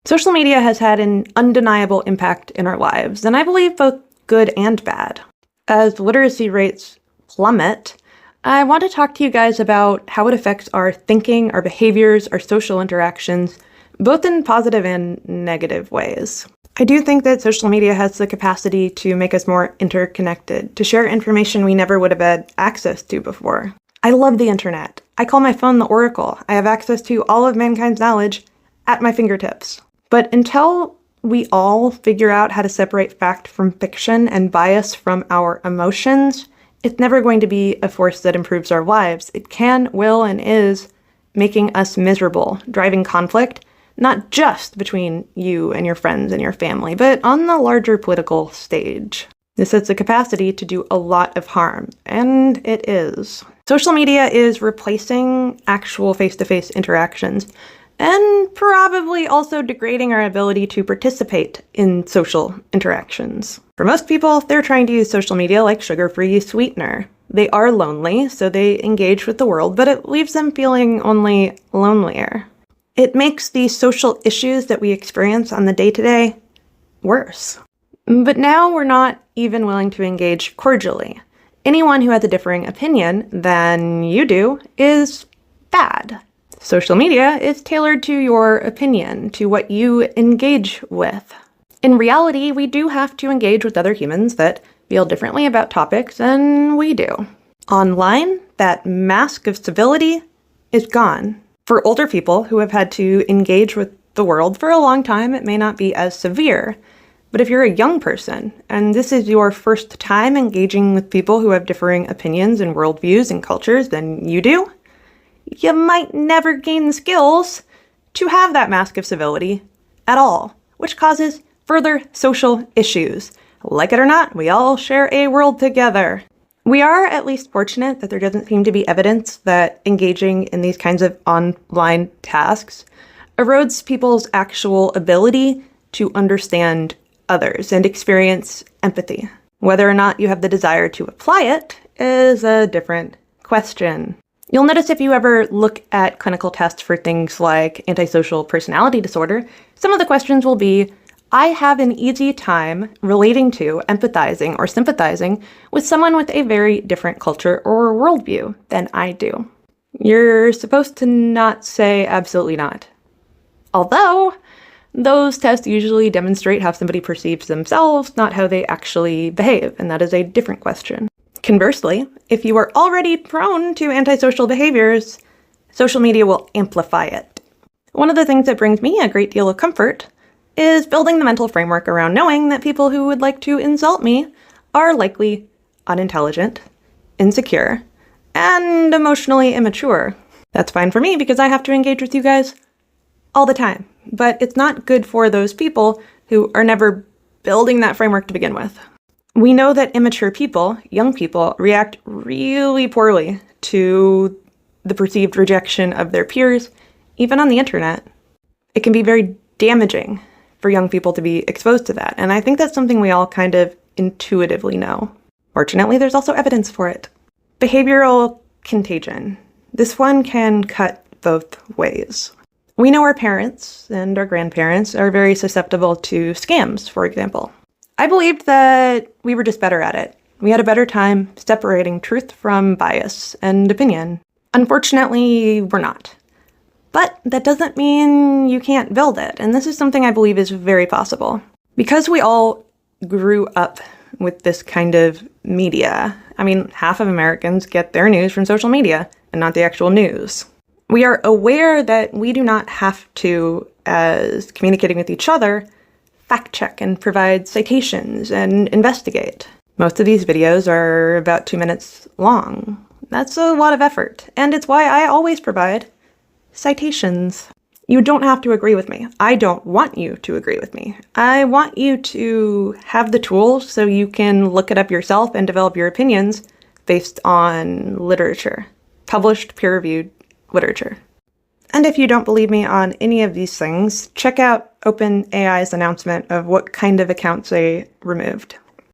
Social media has had an undeniable impact in our lives, and I believe both good and bad. As literacy rates plummet, I want to talk to you guys about how it affects our thinking, our behaviors, our social interactions, both in positive and negative ways. I do think that social media has the capacity to make us more interconnected, to share information we never would have had access to before. I love the internet. I call my phone the Oracle. I have access to all of mankind's knowledge at my fingertips. But until we all figure out how to separate fact from fiction and bias from our emotions, it's never going to be a force that improves our lives. It can, will, and is making us miserable, driving conflict, not just between you and your friends and your family, but on the larger political stage. This has the capacity to do a lot of harm, and it is. Social media is replacing actual face-to-face interactions, and probably also degrading our ability to participate in social interactions. For most people, they're trying to use social media like sugar-free sweetener. They are lonely, so they engage with the world, but it leaves them feeling only lonelier. It makes the social issues that we experience on the day-to-day worse. But now we're not even willing to engage cordially. Anyone who has a differing opinion than you do is bad. Social media is tailored to your opinion, to what you engage with. In reality, we do have to engage with other humans that feel differently about topics than we do. Online, that mask of civility is gone. For older people who have had to engage with the world for a long time, it may not be as severe. But if you're a young person, and this is your first time engaging with people who have differing opinions and worldviews and cultures than you do, you might never gain the skills to have that mask of civility at all, which causes further social issues. Like it or not, we all share a world together. We are at least fortunate that there doesn't seem to be evidence that engaging in these kinds of online tasks erodes people's actual ability to understand others and experience empathy. Whether or not you have the desire to apply it is a different question. You'll notice if you ever look at clinical tests for things like antisocial personality disorder, some of the questions will be, I have an easy time relating to, empathizing, or sympathizing with someone with a very different culture or worldview than I do. You're supposed to not say absolutely not. Although, those tests usually demonstrate how somebody perceives themselves, not how they actually behave, and that is a different question. Conversely, if you are already prone to antisocial behaviors, social media will amplify it. One of the things that brings me a great deal of comfort is building the mental framework around knowing that people who would like to insult me are likely unintelligent, insecure, and emotionally immature. That's fine for me because I have to engage with you guys all the time. But it's not good for those people who are never building that framework to begin with. We know that immature people, young people, react really poorly to the perceived rejection of their peers, even on the internet. It can be very damaging for young people to be exposed to that, and I think that's something we all kind of intuitively know. Fortunately, there's also evidence for it. Behavioral contagion. This one can cut both ways. We know our parents and our grandparents are very susceptible to scams, for example. I believed that we were just better at it. We had a better time separating truth from bias and opinion. Unfortunately, we're not. But that doesn't mean you can't build it, and this is something I believe is very possible. Because we all grew up with this kind of media, I mean, half of Americans get their news from social media and not the actual news. We are aware that we do not have to, as communicating with each other, fact check and provide citations and investigate. Most of these videos are about 2 minutes long. That's a lot of effort, and it's why I always provide citations. You don't have to agree with me. I don't want you to agree with me. I want you to have the tools so you can look it up yourself and develop your opinions based on literature, published, peer-reviewed literature. And if you don't believe me on any of these things, check out OpenAI's announcement of what kind of accounts they removed.